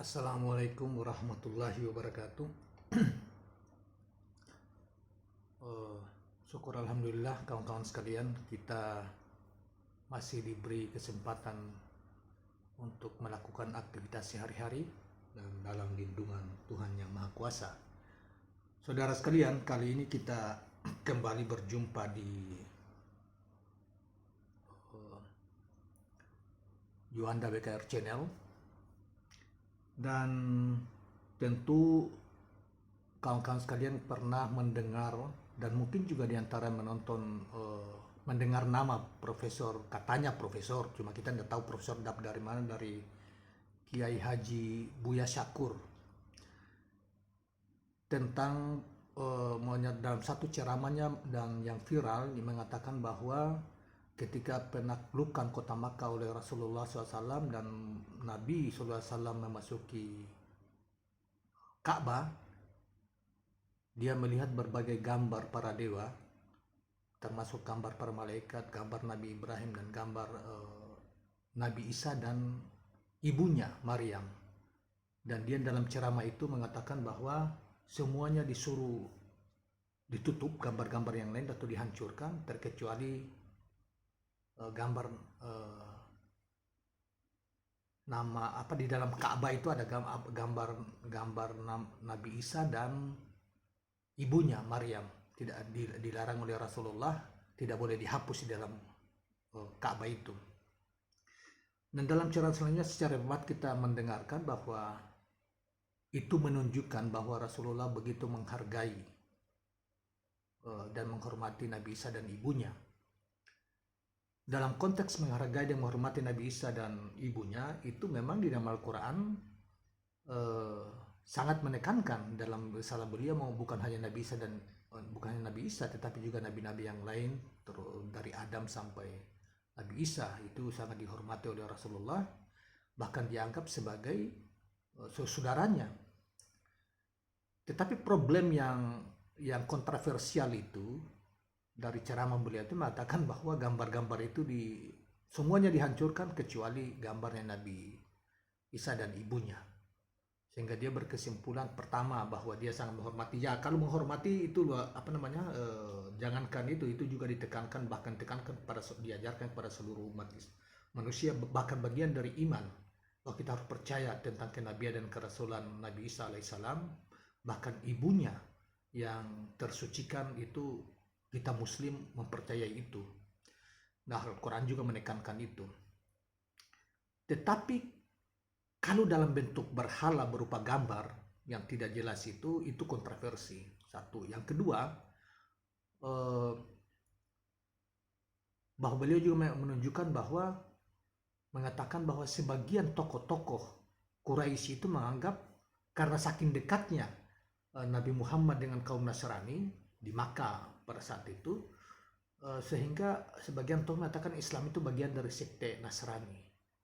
Assalamualaikum warahmatullahi wabarakatuh. Eh, Syukur alhamdulillah kawan-kawan sekalian, kita masih diberi kesempatan untuk melakukan aktivitas sehari-hari dan dalam lindungan Tuhan Yang Maha Kuasa. Saudara sekalian, kali ini kita kembali berjumpa di Yuanda BKR Channel, dan tentu kawan-kawan sekalian pernah mendengar dan mungkin juga diantara menonton mendengar nama profesor, katanya profesor, cuma kita tidak tahu profesor dari mana, dari Kiai Haji Buya Syakur, tentang dalam satu ceramahnya dan yang viral dia mengatakan bahwa ketika penaklukan kota Makkah oleh Rasulullah SAW dan Nabi SAW memasuki Ka'bah, dia melihat berbagai gambar para dewa, termasuk gambar para malaikat, gambar Nabi Ibrahim, dan gambar Nabi Isa dan ibunya Maryam. Dan dia dalam ceramah itu mengatakan bahwa semuanya disuruh ditutup, gambar-gambar yang lain atau dihancurkan, terkecuali gambar nama apa di dalam Ka'bah itu ada gambar Nabi Isa dan ibunya Maryam. Tidak dilarang oleh Rasulullah, tidak boleh dihapus di dalam Ka'bah itu. Dan dalam ceramah selanjutnya secara hebat kita mendengarkan bahwa itu menunjukkan bahwa Rasulullah begitu menghargai dan menghormati Nabi Isa dan ibunya. Dalam konteks menghargai dan menghormati Nabi Isa dan ibunya, itu memang di dalam Al-Quran sangat menekankan dalam risalah beliau, bukan hanya Nabi Isa tetapi juga nabi-nabi yang lain dari Adam sampai Nabi Isa itu sangat dihormati oleh Rasulullah, bahkan dianggap sebagai saudaranya. Tetapi problem yang kontroversial itu dari ceramah beliau itu mengatakan bahwa gambar-gambar itu semuanya dihancurkan kecuali gambarnya Nabi Isa dan ibunya. Sehingga dia berkesimpulan pertama bahwa dia sangat menghormati. Ya, kalau menghormati itu jangankan itu juga ditekankan, bahkan diajarkan kepada seluruh umat manusia, bahkan bagian dari iman bahwa kita harus percaya tentang kenabian dan kerasulan Nabi Isa alaihissalam. Bahkan ibunya yang tersucikan itu kita muslim mempercayai itu. Nah, Al-Quran juga menekankan itu. Tetapi kalau dalam bentuk berhala berupa gambar yang tidak jelas itu kontroversi. Satu. Yang kedua, bahwa beliau juga menunjukkan bahwa mengatakan bahwa sebagian tokoh-tokoh Quraisy itu menganggap karena saking dekatnya Nabi Muhammad dengan kaum Nasrani di Makkah pada saat itu, sehingga sebagian tokoh mengatakan Islam itu bagian dari sekte Nasrani.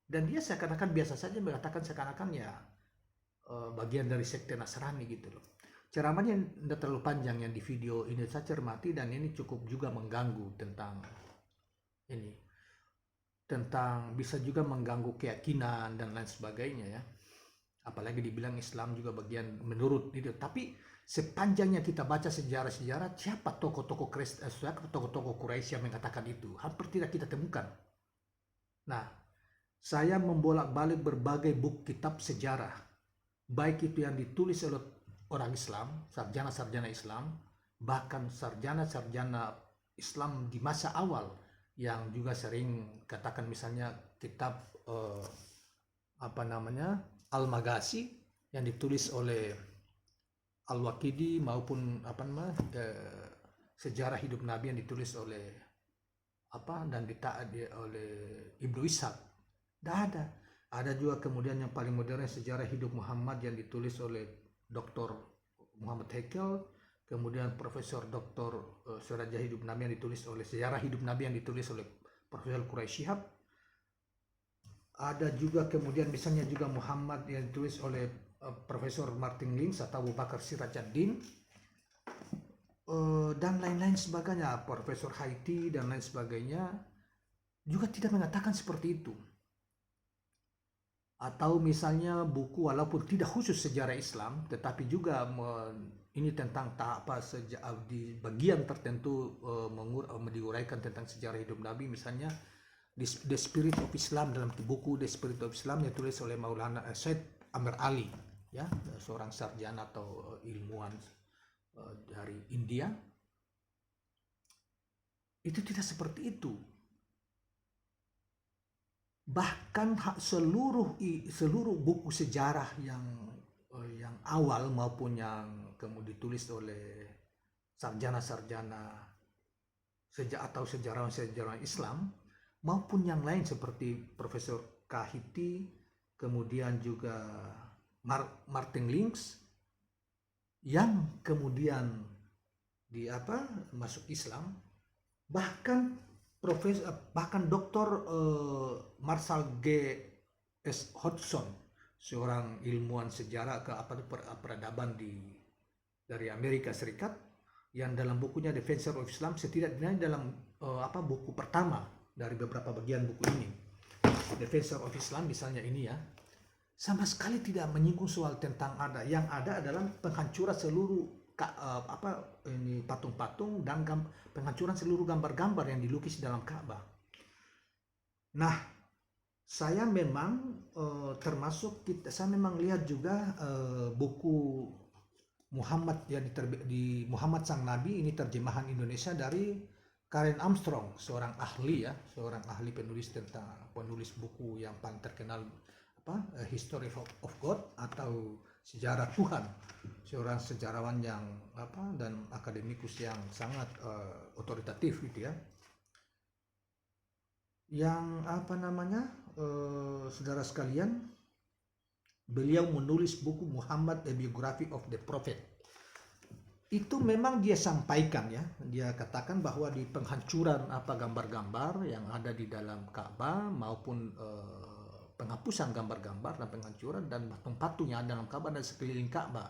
Dan dia seakan-akan biasa saja mengatakan seakan-akan ya bagian dari sekte Nasrani gitu loh. Ceramahnya tidak terlalu panjang yang di video ini saya cermati, dan ini cukup juga mengganggu tentang bisa juga mengganggu keyakinan dan lain sebagainya ya. Apalagi dibilang Islam juga bagian menurut itu. Tapi sepanjangnya kita baca sejarah-sejarah, siapa tokoh-tokoh Quraisy yang mengatakan itu? Hampir tidak kita temukan. Nah, saya membolak-balik berbagai buku kitab sejarah, baik itu yang ditulis oleh orang Islam, sarjana-sarjana Islam, bahkan sarjana-sarjana Islam di masa awal yang juga sering katakan, misalnya kitab Al-Maghazi yang ditulis oleh Al-Waqidi, maupun sejarah hidup Nabi yang ditulis oleh oleh Ibnu Ishaq. Tidak ada. Ada juga kemudian yang paling modern, sejarah hidup Muhammad yang ditulis oleh Dr. Muhammad Haikal, kemudian Profesor Dr. Sejarah hidup Nabi yang ditulis oleh Profesor Quraisy Shihab. Ada juga kemudian misalnya juga Muhammad yang ditulis oleh Profesor Martin Lings atau Abu Bakar Sirajuddin, dan lain-lain sebagainya, Profesor Haiti dan lain sebagainya, juga tidak mengatakan seperti itu. atau misalnya buku walaupun tidak khusus sejarah Islam tetapi juga ini tentang di bagian tertentu diuraikan tentang sejarah hidup Nabi, misalnya The Spirit of Islam, dalam buku The Spirit of Islam yang ditulis oleh Maulana Syed Amir Ali, ya, seorang sarjana atau ilmuwan dari India. Itu tidak seperti itu. Bahkan seluruh buku sejarah yang awal maupun yang kemudian ditulis oleh sarjana-sarjana atau sejarawan-sejarawan Islam maupun yang lain seperti Profesor Kahiti, kemudian juga Martin Links yang kemudian masuk Islam, bahkan Dr. Marshall G. S. Hodgson, seorang ilmuwan sejarah peradaban dari Amerika Serikat, yang dalam bukunya Defensor of Islam, setidaknya dalam buku pertama dari beberapa bagian buku ini, Defensor of Islam misalnya ini ya, sama sekali tidak menyinggung soal tentang yang ada adalah penghancuran seluruh patung-patung dan penghancuran seluruh gambar-gambar yang dilukis dalam Ka'bah. Nah, saya memang saya memang lihat juga buku Muhammad yang di Muhammad Sang Nabi, ini terjemahan Indonesia dari Karen Armstrong, seorang ahli penulis buku yang paling terkenal, History of God atau Sejarah Tuhan, seorang sejarawan yang dan akademikus yang sangat otoritatif gitu ya. Yang saudara sekalian, beliau menulis buku Muhammad, A Biography of the Prophet. Itu memang dia sampaikan ya, dia katakan bahwa di penghancuran gambar-gambar yang ada di dalam Ka'bah maupun penghapusan gambar-gambar dan penghancuran dan patung-patung yang ada dalam Ka'bah dan sekeliling Ka'bah,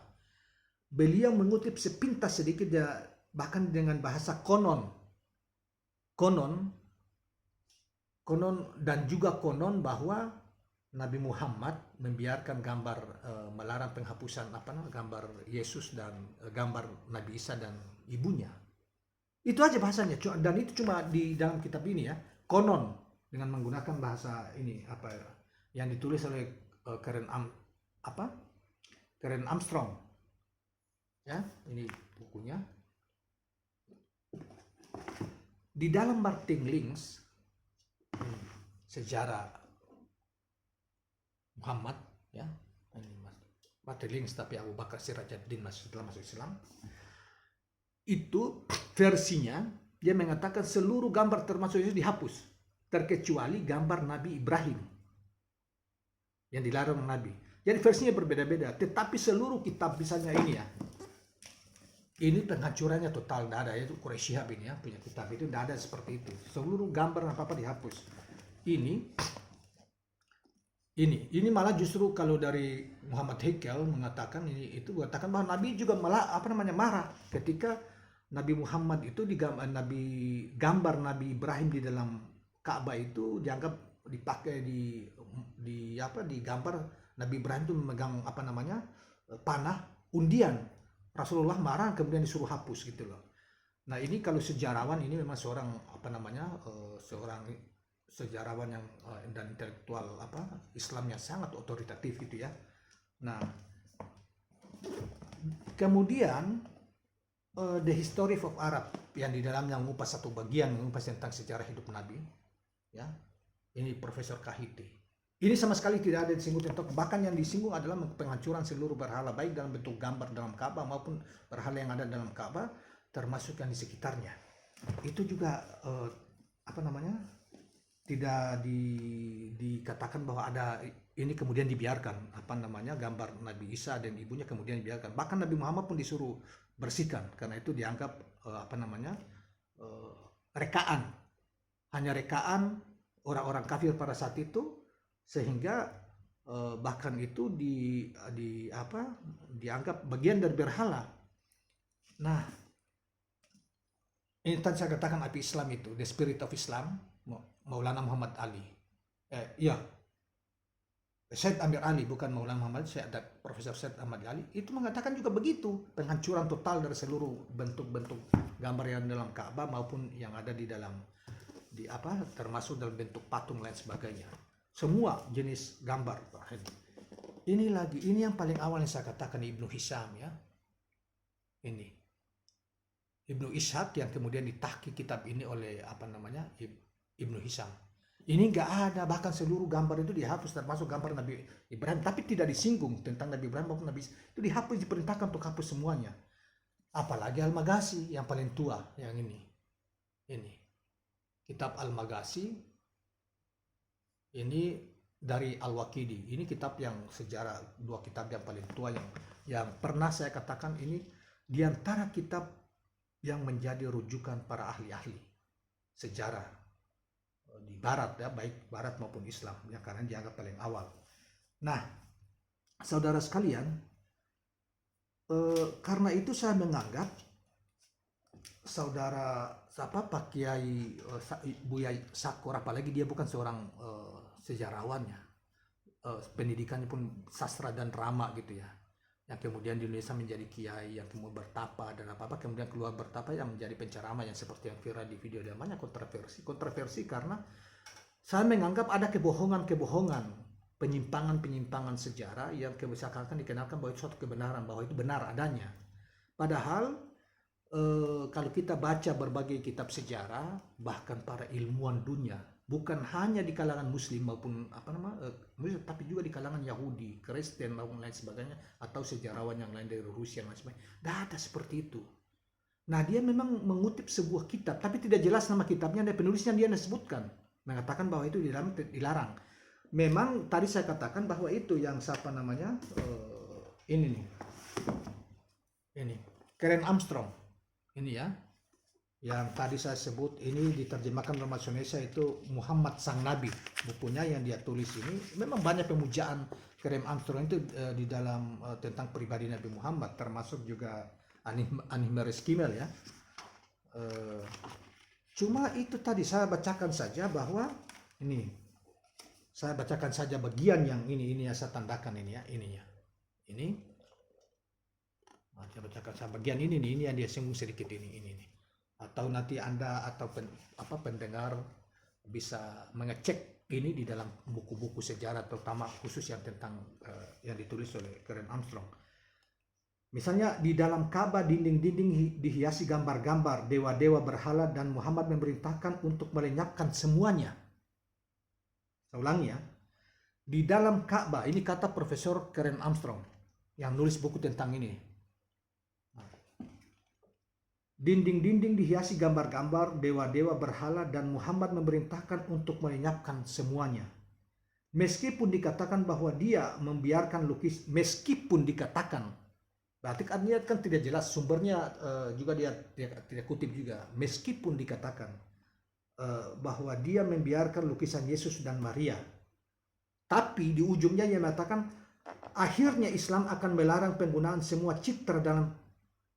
beliau mengutip sepintas sedikit ya, bahkan dengan bahasa konon dan juga konon bahwa Nabi Muhammad membiarkan melarang penghapusan gambar Yesus dan gambar Nabi Isa dan ibunya. Itu aja bahasanya, dan itu cuma di dalam kitab ini ya, konon, dengan menggunakan bahasa ini yang ditulis oleh Karen Armstrong. Ya, ini bukunya. Di dalam Martin Links, sejarah Muhammad ya, ini Martin Links tapi Abu Bakar Sirajuddin setelah masuk Islam, itu versinya dia mengatakan seluruh gambar termasuk Yesus dihapus terkecuali gambar Nabi Ibrahim yang dilarang Nabi. Jadi versinya berbeda-beda, tetapi seluruh kitab misalnya ini ya, ini penghancurannya total, tidak ada, itu Quraisy Shihab ini ya, punya kitab itu tidak ada seperti itu, seluruh gambar apa-apa dihapus. Ini malah justru kalau dari Muhammad Haikel mengatakan mengatakan bahwa Nabi juga malah marah ketika Nabi Muhammad itu gambar Nabi Ibrahim di dalam Ka'bah itu dianggap dipakai di gambar Nabi Ibrahim itu memegang panah undian. Rasulullah marah kemudian disuruh hapus gitu loh. Nah, ini kalau sejarawan ini memang seorang seorang sejarawan yang dan intelektual Islam yang sangat otoritatif gitu ya. Nah, kemudian The History of Arab yang di dalamnya mengupas satu bagian mengupas tentang sejarah hidup Nabi ya. Ini Profesor Kahiti. Ini sama sekali tidak ada disinggung tentang, bahkan yang disinggung adalah penghancuran seluruh berhala baik dalam bentuk gambar dalam Ka'bah maupun berhala yang ada dalam Ka'bah termasuk yang di sekitarnya. Itu juga tidak dikatakan bahwa ada ini kemudian dibiarkan gambar Nabi Isa dan ibunya kemudian dibiarkan. Bahkan Nabi Muhammad pun disuruh bersihkan karena itu dianggap rekaan, hanya rekaan orang-orang kafir pada saat itu, sehingga bahkan itu dianggap bagian dari berhala. Nah, ini tadi saya katakan api Islam itu, The Spirit of Islam, Maulana Muhammad Ali. Syed Amir Ali, bukan Maulana Muhammad, saya ada Profesor Syed Ahmad Ali, itu mengatakan juga begitu, penghancuran total dari seluruh bentuk-bentuk gambar yang dalam Ka'bah maupun yang ada di dalam termasuk dalam bentuk patung lain sebagainya. Semua jenis gambar. Ini yang paling awal yang saya katakan Ibnu Hisham ya. Ini Ibnu Ishaq yang kemudian ditahqiq kitab ini oleh Ibnu Hisham. Ini nggak ada, bahkan seluruh gambar itu dihapus termasuk gambar Nabi Ibrahim, tapi tidak disinggung tentang Nabi Ibrahim maupun Nabi itu dihapus, diperintahkan untuk hapus semuanya. Apalagi Al-Maghazi yang paling tua yang ini. Kitab Al-Maghazi ini dari Al-Waqidi. Ini kitab yang sejarah, dua kitab yang paling tua yang pernah saya katakan ini di antara kitab yang menjadi rujukan para ahli-ahli sejarah di barat ya, baik barat maupun Islam ya, karena dianggap paling awal. Nah, saudara sekalian, karena itu saya menganggap saudara Pak Kiai Buya Sakur, apalagi dia bukan seorang sejarawannya, pendidikannya pun sastra dan drama gitu ya, yang kemudian di Indonesia menjadi kiai, yang kemudian bertapa dan kemudian keluar bertapa yang menjadi penceramah yang seperti yang viral di video dia, banyak kontroversi karena saya menganggap ada kebohongan penyimpangan sejarah yang seakan-akan dikenalkan bahwa itu suatu kebenaran, bahwa itu benar adanya, padahal kalau kita baca berbagai kitab sejarah, bahkan para ilmuwan dunia, bukan hanya di kalangan Muslim maupun Muslim, tapi juga di kalangan Yahudi, Kristen maupun lain sebagainya, atau sejarawan yang lain dari Rusia dan lain sebagainya, tidak ada seperti itu. Nah, dia memang mengutip sebuah kitab, tapi tidak jelas nama kitabnya, dan penulisnya dia sebutkan, mengatakan bahwa itu dilarang. Memang tadi saya katakan bahwa itu yang ini Karen Armstrong. Ini ya, yang tadi saya sebut, ini diterjemahkan dalam bahasa Indonesia itu Muhammad Sang Nabi. Bukunya yang dia tulis ini memang banyak pemujaan Karen Armstrong itu di dalam tentang pribadi Nabi Muhammad, termasuk juga Anihmaris Kimmel ya. Cuma itu tadi saya bacakan saja bahwa ini, saya bacakan saja bagian yang ini yang saya tandakan ini ya, ininya. Ini saya bacakan saya bagian ini yang dia singgung sedikit ini. Atau nanti Anda atau pendengar bisa mengecek ini di dalam buku-buku sejarah, terutama khusus yang tentang yang ditulis oleh Karen Armstrong. Misalnya di dalam Ka'bah dinding-dinding dihiasi gambar-gambar dewa-dewa berhala dan Muhammad memerintahkan untuk melenyapkan semuanya. Saya ulangi ya. Di dalam Ka'bah, ini kata Profesor Karen Armstrong yang nulis buku tentang ini. Dinding-dinding dihiasi gambar-gambar dewa-dewa berhala dan Muhammad memerintahkan untuk melenyapkan semuanya. Meskipun dikatakan bahwa dia membiarkan meskipun dikatakan, berarti artinya kan tidak jelas sumbernya, juga dia tidak kutip juga. Meskipun dikatakan bahwa dia membiarkan lukisan Yesus dan Maria, tapi di ujungnya ia mengatakan akhirnya Islam akan melarang penggunaan semua citra dalam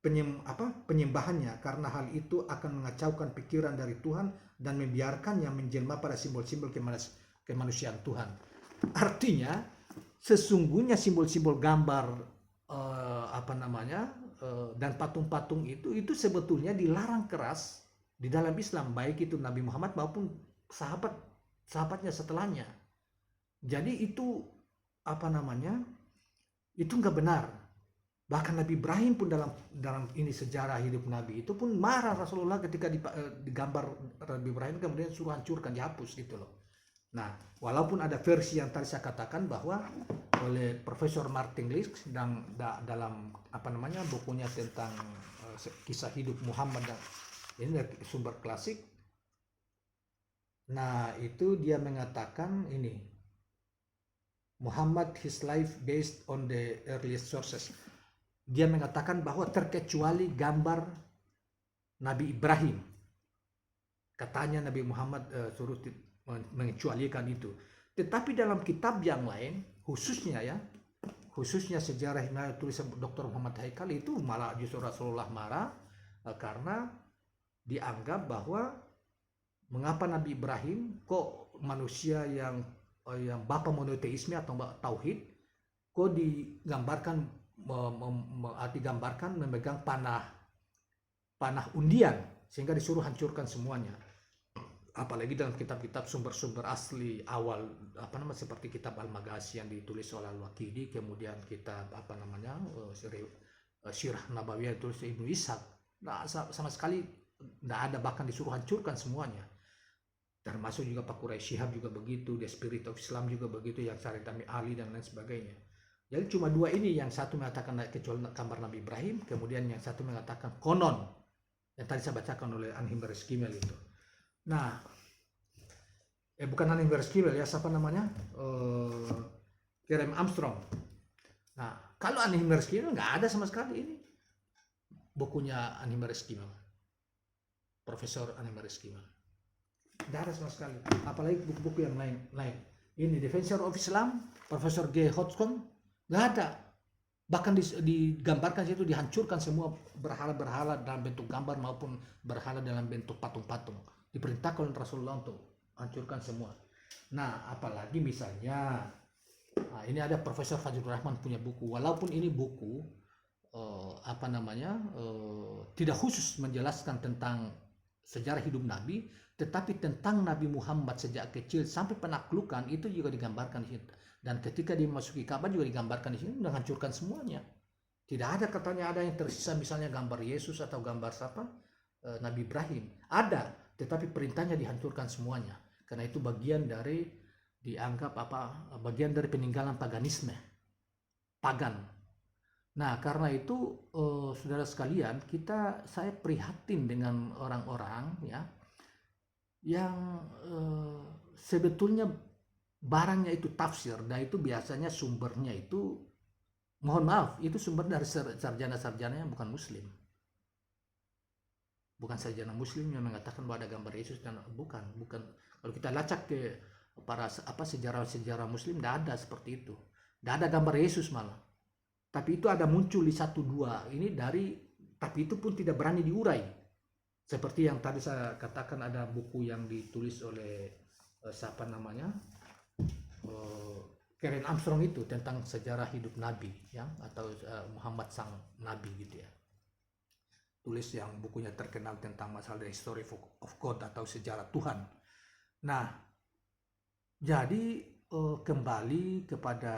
penyembahannya, karena hal itu akan mengacaukan pikiran dari Tuhan dan membiarkannya menjelma pada simbol-simbol kemanusiaan Tuhan. Artinya sesungguhnya simbol-simbol gambar dan patung-patung itu sebetulnya dilarang keras di dalam Islam, baik itu Nabi Muhammad maupun sahabatnya setelahnya. Jadi itu itu nggak benar. Bahkan Nabi Ibrahim pun dalam ini sejarah hidup Nabi itu pun marah Rasulullah ketika digambar Nabi Ibrahim kemudian suruh hancurkan, dihapus gitu loh. Nah, walaupun ada versi yang tadi saya katakan bahwa oleh Profesor Martin Lisk dalam bukunya tentang kisah hidup Muhammad, dan ini dari sumber klasik. Nah, itu dia mengatakan ini Muhammad his life based on the earliest sources. Dia mengatakan bahwa terkecuali gambar Nabi Ibrahim. Katanya Nabi Muhammad suruh mengecualikan itu. Tetapi dalam kitab yang lain, khususnya sejarah yang tulisan Dr. Muhammad Haikal, itu malah justru Rasulullah marah karena dianggap bahwa mengapa Nabi Ibrahim kok manusia yang yang Bapa monoteisme atau tauhid, kok digambarkan digambarkan memegang panah undian sehingga disuruh hancurkan semuanya. Apalagi dalam kitab-kitab sumber-sumber asli awal seperti kitab Al-Maghazi yang ditulis oleh Al-Waqidi, kemudian kitab Sirah Nabawiyah ditulis Ibnu Ishaq. Nah, sama sekali tidak ada, bahkan disuruh hancurkan semuanya. Termasuk juga Pak Quraisy Shihab juga begitu, The Spirit of Islam juga begitu, yang Syarif Tami Ali dan lain sebagainya. Jadi cuma dua ini, yang satu mengatakan kecuali gambar Nabi Ibrahim, kemudian yang satu mengatakan konon, yang tadi saya bacakan oleh Anhimberes Kimel itu. Nah, bukan Anhimberes Kimel ya, siapa namanya? Kerem Armstrong. Nah, kalau Anhimberes Kimel nggak ada sama sekali ini bukunya Anhimberes Kimel, Profesor Anhimberes Kimel. Tidak ada sama sekali, apalagi buku-buku yang lain. Ini Defensor of Islam, Profesor G. Hodgson, nggak ada. Bahkan digambarkan situ dihancurkan semua berhala-berhala dalam bentuk gambar maupun berhala dalam bentuk patung-patung. Diperintahkan oleh Rasulullah untuk hancurkan semua. Nah, apalagi misalnya, ini ada Profesor Fajrul Rahman punya buku, walaupun ini buku tidak khusus menjelaskan tentang sejarah hidup Nabi, tetapi tentang Nabi Muhammad sejak kecil sampai penaklukan itu juga digambarkan di situ. Dan ketika dimasuki Ka'bah juga digambarkan di sini, menghancurkan semuanya. Tidak ada katanya ada yang tersisa misalnya gambar Yesus atau gambar Nabi Ibrahim. Ada, tetapi perintahnya dihancurkan semuanya. Karena itu bagian dari bagian dari peninggalan paganisme, pagan. Nah, karena itu saudara sekalian, saya prihatin dengan orang-orang ya yang sebetulnya barangnya itu tafsir, dan itu biasanya sumbernya itu, mohon maaf, itu sumber dari sarjana-sarjana yang bukan muslim. Bukan sarjana muslim yang mengatakan bahwa ada gambar Yesus, dan bukan. Kalau kita lacak ke para sejarah muslim, tidak ada seperti itu. Tidak ada gambar Yesus malah. Tapi itu ada muncul di 1-2 ini tapi itu pun tidak berani diurai. Seperti yang tadi saya katakan, ada buku yang ditulis oleh Karen Armstrong itu tentang sejarah hidup Nabi ya, atau Muhammad sang Nabi gitu ya. Tulis yang bukunya terkenal tentang masalah The History of God atau sejarah Tuhan. Nah, jadi kembali kepada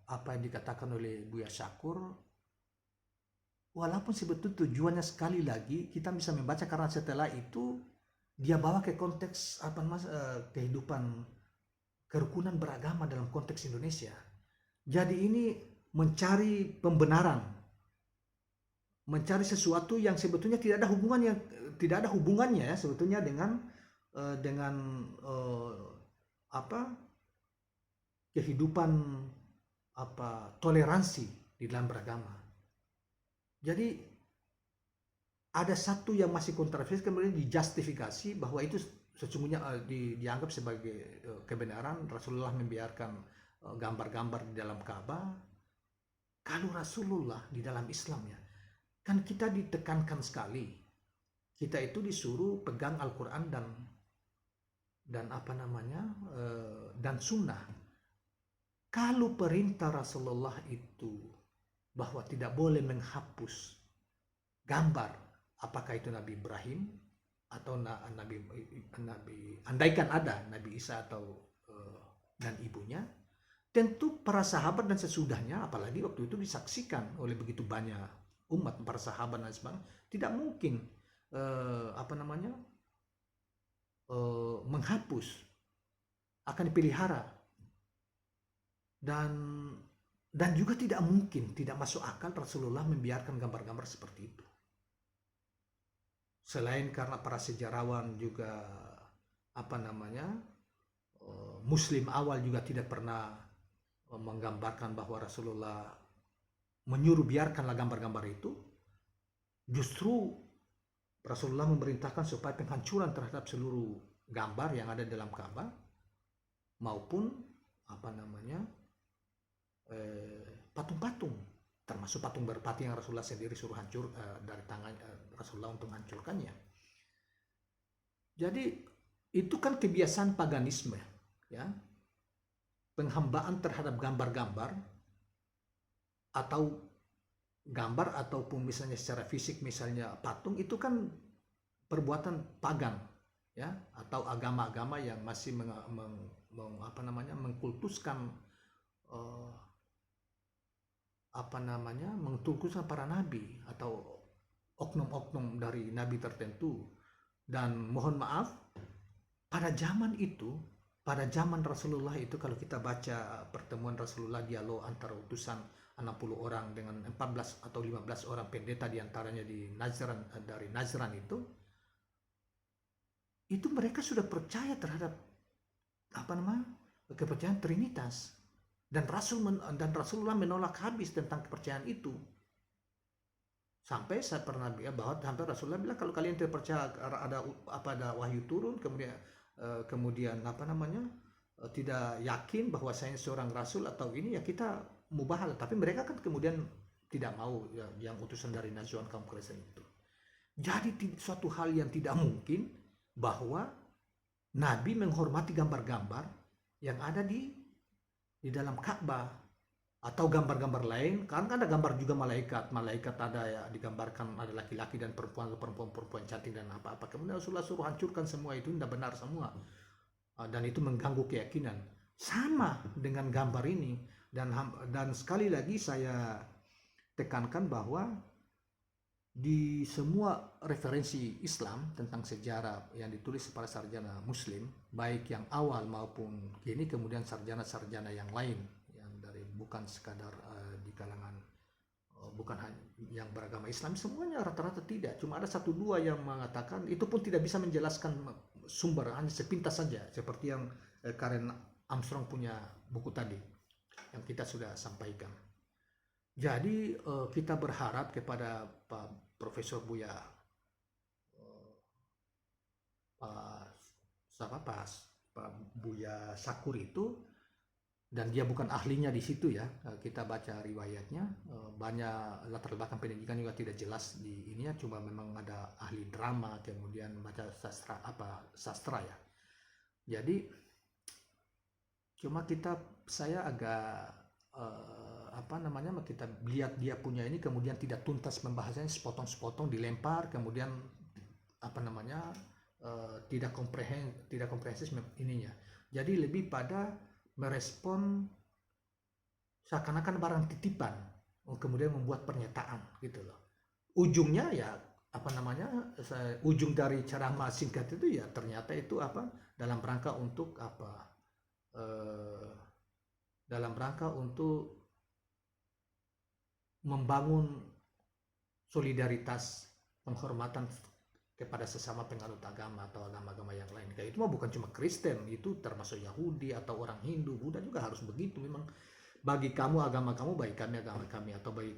apa yang dikatakan oleh Buya Syakur, walaupun sebetulnya tujuannya sekali lagi kita bisa membaca, karena setelah itu dia bawa ke konteks kehidupan kerukunan beragama dalam konteks Indonesia. Jadi ini mencari pembenaran, mencari sesuatu yang sebetulnya tidak ada hubungannya ya sebetulnya dengan kehidupan toleransi di dalam beragama. Jadi ada satu yang masih kontroversi, kemudian dijustifikasi bahwa itu sesungguhnya dianggap sebagai kebenaran. Rasulullah membiarkan gambar-gambar di dalam Ka'bah. Kalau Rasulullah di dalam Islam ya, kan kita ditekankan sekali, kita itu disuruh pegang Al-Quran dan Sunnah. Kalau perintah Rasulullah itu bahwa tidak boleh menghapus gambar, apakah itu Nabi Ibrahim atau Nabi andaikan ada Nabi Isa atau dan ibunya, tentu para sahabat dan sesudahnya, apalagi waktu itu disaksikan oleh begitu banyak umat, para sahabat dan sebagainya, tidak mungkin menghapus, akan dipelihara, dan juga tidak mungkin, tidak masuk akal Rasulullah membiarkan gambar-gambar seperti itu. Selain karena para sejarawan juga Muslim awal juga tidak pernah menggambarkan bahwa Rasulullah menyuruh biarkanlah gambar-gambar itu. Justru Rasulullah memerintahkan supaya penghancuran terhadap seluruh gambar yang ada dalam Ka'bah maupun patung-patung, termasuk patung berpati yang Rasulullah sendiri suruh hancur dari tangan Rasulullah untuk hancurkannya. Jadi itu kan kebiasaan paganisme ya. penghambaan terhadap gambar-gambar atau gambar ataupun misalnya secara fisik misalnya patung itu kan perbuatan pagan ya, atau agama-agama yang masih mengkultuskan eh, mengkultuskan para nabi atau oknum-oknum dari nabi tertentu. Dan mohon maaf, pada zaman itu, pada zaman Rasulullah itu, kalau kita baca pertemuan Rasulullah, dialog antara utusan 60 orang dengan 14 atau 15 orang pendeta diantaranya di Najran, dari Najran itu mereka sudah percaya terhadap kepercayaan Trinitas, dan Rasulullah menolak habis tentang kepercayaan itu. Sampai saya pernah bilang bahwa sampai Rasulullah bilang, kalau kalian tidak percaya ada wahyu turun, kemudian tidak yakin bahwa saya seorang rasul atau ini, ya kita mubahal. Tapi mereka kan kemudian tidak mau ya, yang utusan dari Najran kaum Quraisy itu. Jadi suatu hal yang tidak mungkin bahwa Nabi menghormati gambar-gambar yang ada di dalam Ka'bah atau gambar-gambar lain. Kan ada gambar juga malaikat ada ya, digambarkan ada laki-laki dan perempuan cantik dan apa-apa. Kemudian Rasulullah suruh hancurkan semua itu, tidak benar semua, dan itu mengganggu keyakinan. Sama dengan gambar ini, dan sekali lagi saya tekankan bahwa di semua referensi Islam tentang sejarah yang ditulis para sarjana Muslim, baik yang awal maupun kini, kemudian sarjana-sarjana yang lain yang dari bukan sekadar di kalangan bukan hanya yang beragama Islam, semuanya rata-rata tidak. Cuma ada satu dua yang mengatakan, itu pun tidak bisa menjelaskan sumber, hanya sepintas saja, seperti yang Karen Armstrong punya buku tadi yang kita sudah sampaikan. Jadi kita berharap kepada Pak Profesor Buya Pak Buya Sakur itu, dan dia bukan ahlinya di situ ya, kita baca riwayatnya, banyak latar belakang pendidikan juga tidak jelas di ininya, cuma memang ada ahli drama, kemudian baca sastra ya. Jadi cuma saya agak kita lihat dia punya ini, kemudian tidak tuntas membahasnya, sepotong-sepotong dilempar, kemudian tidak komprehensif ininya. Jadi lebih pada merespon seakan-akan barang titipan, kemudian membuat pernyataan gitu loh. Ujungnya ya ujung dari ceramah singkat itu ya ternyata itu dalam rangka untuk membangun solidaritas, penghormatan kepada sesama penganut agama atau agama-agama yang lain. Kayak itu mah bukan cuma Kristen, itu termasuk Yahudi atau orang Hindu, Buddha juga harus begitu. Memang bagi kamu agama kamu, bagi kami agama kami, atau bagi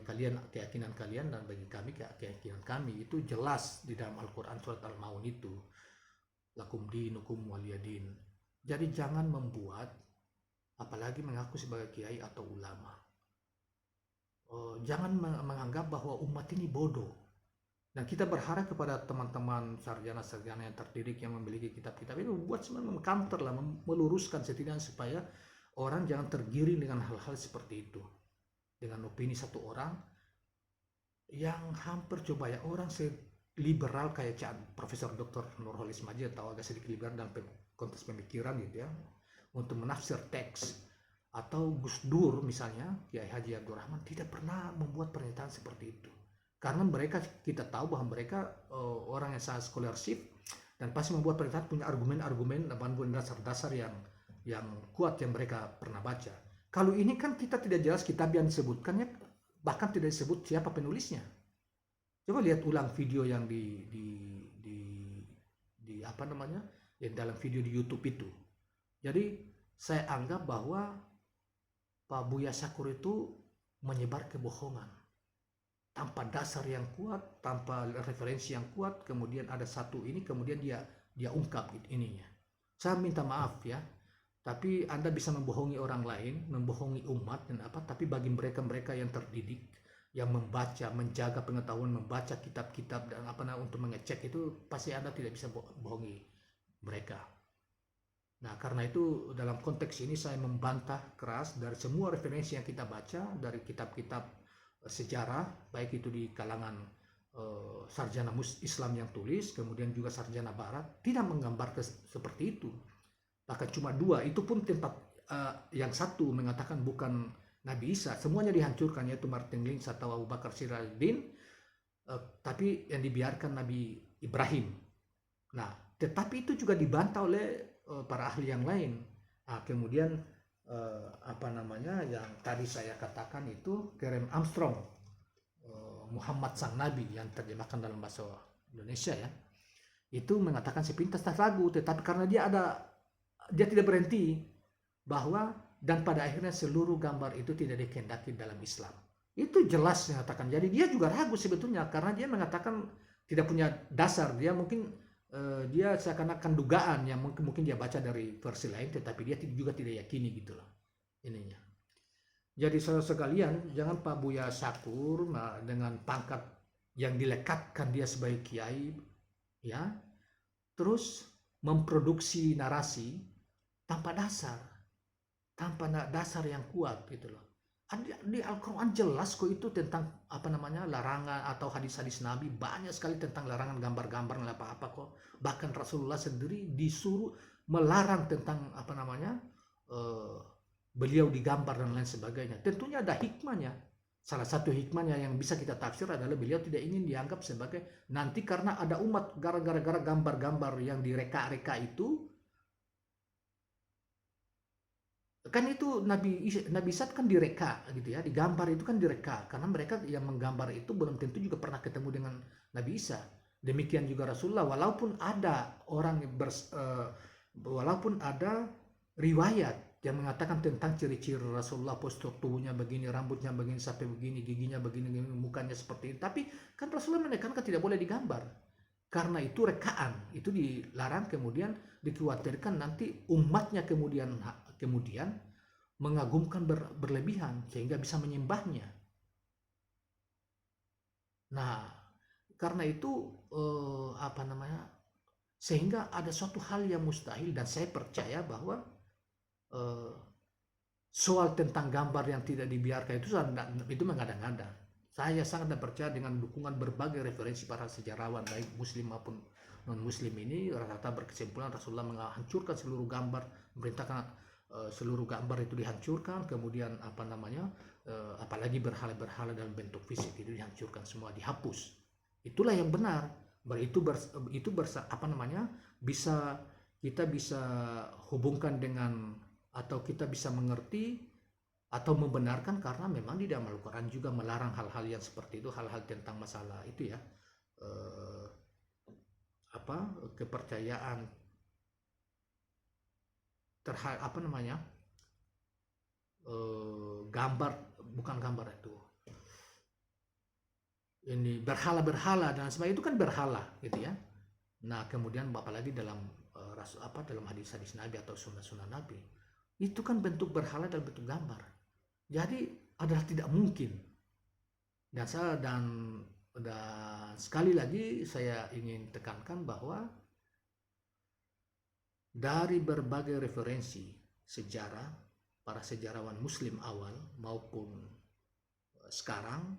kalian keyakinan kalian, dan bagi kami keyakinan kami. Itu jelas di dalam Al-Quran surat Al-Maun itu, lakum dinukum waliyadin. Jadi jangan membuat, apalagi mengaku sebagai kiai atau ulama, jangan menganggap bahwa umat ini bodoh. Dan kita berharap kepada teman-teman sarjana-sarjana yang terdidik yang memiliki kitab-kitab itu membuat sebenarnya mengcounter lah, meluruskan setidaknya supaya orang jangan tergiring dengan hal-hal seperti itu, dengan opini satu orang yang hampir coba ya, orang liberal kayak Profesor Dr. Nurholis Majid atau agak sedikit liberal dalam konteks pemikiran gitu ya, untuk menafsir teks. Atau Gus Dur misalnya, Kiai Haji Abdul Rahman tidak pernah membuat pernyataan seperti itu. Karena kita tahu bahwa mereka orang yang sangat scholarship, dan pasti membuat pernyataan punya argumen-argumen dasar-dasar yang kuat yang mereka pernah baca. Kalau ini kan kita tidak jelas kitab yang disebutkannya, bahkan tidak disebut siapa penulisnya. Coba lihat ulang video yang yang dalam video di YouTube itu. Jadi saya anggap bahwa Pak Buya Sakur itu menyebar kebohongan tanpa dasar yang kuat, tanpa referensi yang kuat, kemudian ada satu ini, kemudian dia ungkap ininya. Saya minta maaf ya, tapi Anda bisa membohongi orang lain, membohongi umat dan tapi bagi mereka yang terdidik, yang membaca, menjaga pengetahuan, membaca kitab-kitab dan untuk mengecek itu, pasti Anda tidak bisa bohongi mereka. Nah, karena itu dalam konteks ini saya membantah keras dari semua referensi yang kita baca dari kitab-kitab sejarah, baik itu di kalangan sarjana Islam yang tulis, kemudian juga sarjana Barat, tidak menggambarkan seperti itu. Bahkan cuma dua, itu pun tempat yang satu mengatakan bukan Nabi Isa, semuanya dihancurkan, yaitu Martin Lins atau Abu Bakar Sirajuddin, tapi yang dibiarkan Nabi Ibrahim. Nah, tetapi itu juga dibantah oleh para ahli yang lain. Nah, kemudian apa namanya yang tadi saya katakan itu Graham Armstrong, Muhammad Sang Nabi yang terjemahkan dalam bahasa Indonesia ya, itu mengatakan sepintas tak ragu, tetapi karena dia tidak berhenti bahwa dan pada akhirnya seluruh gambar itu tidak dikehendaki dalam Islam. Itu jelas mengatakan. Jadi dia juga ragu sebetulnya karena dia mengatakan tidak punya dasar. Dia mungkin dia seakan-akan dugaan yang mungkin dia baca dari versi lain, tetapi dia juga tidak yakini gitu loh ininya. Jadi saudara sekalian, jangan Pak Buya Syakur dengan pangkat yang dilekatkan dia sebagai kiai, ya, terus memproduksi narasi tanpa dasar yang kuat gitu loh. Di Al-Quran jelas kok itu tentang apa namanya larangan atau hadis-hadis Nabi, banyak sekali tentang larangan gambar-gambar dan apa-apa kok. Bahkan Rasulullah sendiri disuruh melarang tentang apa namanya beliau digambar dan lain sebagainya. Tentunya ada hikmahnya. Salah satu hikmahnya yang bisa kita tafsir adalah beliau tidak ingin dianggap sebagai nanti karena ada umat gara-gara gambar-gambar yang direka-reka itu. Kan itu Nabi Isa kan direka gitu ya, digambar itu kan direka karena mereka yang menggambar itu belum tentu juga pernah ketemu dengan Nabi Isa. Demikian juga Rasulullah, walaupun ada walaupun ada riwayat yang mengatakan tentang ciri-ciri Rasulullah, postur tubuhnya begini, rambutnya begini, sampai begini, giginya begini, mukanya seperti ini, tapi kan Rasulullah menekankan tidak boleh digambar karena itu rekaan, itu dilarang. Kemudian dikhawatirkan nanti umatnya kemudian mengagumkan berlebihan sehingga bisa menyembahnya. Nah, karena itu apa namanya? Sehingga ada suatu hal yang mustahil dan saya percaya bahwa soal tentang gambar yang tidak dibiarkan itu mengada-ngada. Saya sangat percaya dengan dukungan berbagai referensi para sejarawan baik muslim maupun non muslim ini rata-rata berkesimpulan Rasulullah menghancurkan seluruh gambar, memerintahkan seluruh gambar itu dihancurkan, kemudian apa namanya apalagi berhala-berhala dalam bentuk fisik itu dihancurkan semua, dihapus. Itulah yang benar. Apa namanya kita bisa hubungkan dengan atau kita bisa mengerti atau membenarkan karena memang di dalam Al-Quran juga melarang hal-hal yang seperti itu, hal-hal tentang masalah itu ya kepercayaan terhadap apa namanya gambar, bukan gambar itu ini berhala-berhala dan sebagainya, itu kan berhala gitu ya. Nah kemudian apalagi dalam dalam hadis-hadis Nabi atau sunnah-sunnah Nabi itu kan bentuk berhala dalam bentuk gambar, jadi adalah tidak mungkin. Dan sekali lagi saya ingin tekankan bahwa dari berbagai referensi sejarah para sejarawan muslim awal maupun sekarang,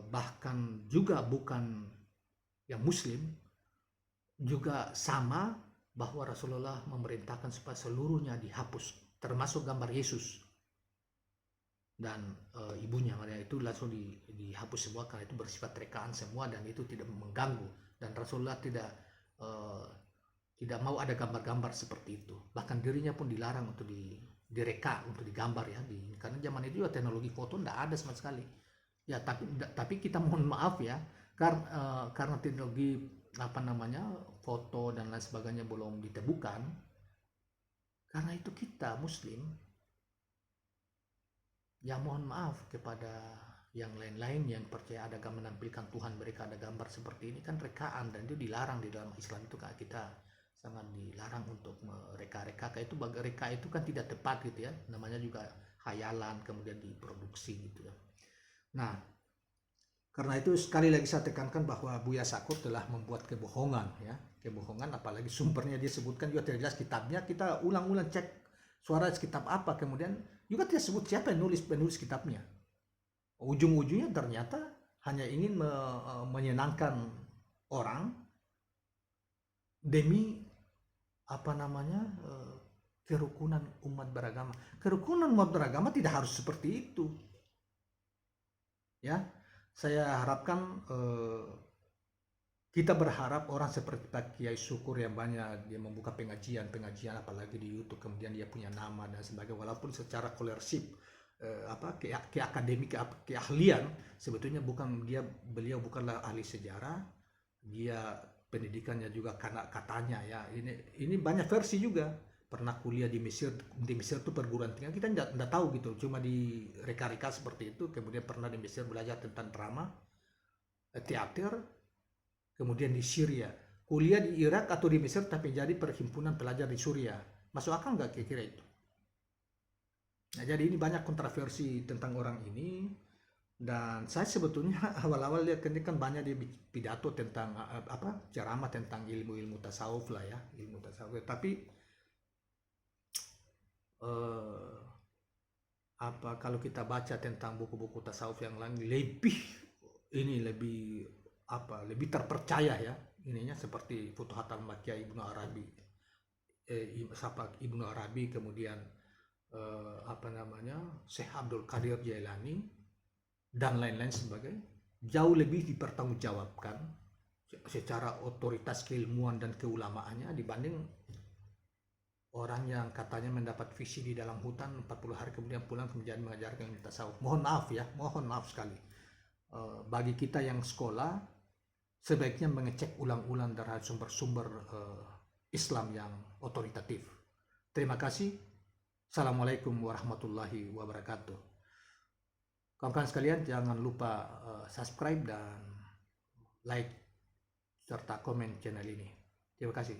bahkan juga bukan yang muslim juga sama bahwa Rasulullah memerintahkan supaya seluruhnya dihapus, termasuk gambar Yesus dan ibunya Maria, itu langsung dihapus semua karena itu bersifat rekaan semua dan itu tidak mengganggu, dan Rasulullah tidak mau ada gambar-gambar seperti itu. Bahkan dirinya pun dilarang untuk direka, untuk digambar ya, karena zaman itu juga teknologi foto tidak ada sama sekali. Ya tapi kita mohon maaf ya, karena teknologi apa namanya foto dan lain sebagainya belum ditemukan. Karena itu kita Muslim, ya mohon maaf kepada yang lain-lain yang percaya ada menampilkan Tuhan mereka ada gambar seperti ini, kan rekaan dan itu dilarang di dalam Islam. Itu kan kita sangat dilarang untuk mereka-reka itu. Reka itu kan tidak tepat gitu ya, namanya juga khayalan kemudian diproduksi gitu ya. Nah Karena itu sekali lagi saya tekankan bahwa Buya Sakur telah membuat kebohongan, ya, kebohongan, apalagi sumbernya dia sebutkan juga tidak jelas, kitabnya kita ulang-ulang cek suara kitab apa, kemudian juga tidak sebut siapa yang penulis kitabnya. Ujung-ujungnya ternyata hanya ingin menyenangkan orang demi apa namanya, kerukunan umat beragama. Kerukunan umat beragama tidak harus seperti itu, ya. Saya harapkan, kita berharap orang seperti Pak Kiai Syukur yang banyak dia membuka pengajian apalagi di YouTube, kemudian dia punya nama dan sebagainya, walaupun secara scholarship, ke akademik, keahlian, sebetulnya beliau bukanlah ahli sejarah, dia pendidikannya juga karena katanya, ya, ini banyak versi juga, pernah kuliah di Mesir itu perguruan tinggi, kita tidak tahu gitu, cuma di reka-reka seperti itu, kemudian pernah di Mesir belajar tentang drama, teater, kemudian di Syria, kuliah di Irak atau di Mesir tapi jadi perhimpunan pelajar di Suriah, masuk akal nggak kira-kira itu? Nah, jadi ini banyak kontroversi tentang orang ini, dan saya sebetulnya awal-awal lihat ini kan banyak dia pidato tentang ceramah tentang ilmu-ilmu tasawuf lah, ya, ilmu tasawuf, tapi kalau kita baca tentang buku-buku tasawuf yang lain lebih terpercaya, ya, ininya seperti Futuhat al-Makkiyah Ibnu Arabi, Ibnu Arabi, kemudian Syekh Abdul Qadir Jailani dan lain-lain sebagainya, jauh lebih dipertanggungjawabkan secara otoritas keilmuan dan keulamaannya dibanding orang yang katanya mendapat visi di dalam hutan 40 hari kemudian pulang kemudian mengajarkan ilmu tasawuf. Mohon maaf, ya, mohon maaf sekali. Bagi kita yang sekolah, sebaiknya mengecek ulang-ulang dari sumber-sumber Islam yang otoritatif. Terima kasih. Assalamualaikum warahmatullahi wabarakatuh. Kawan-kawan sekalian, jangan lupa subscribe dan like serta komen channel ini. Terima kasih.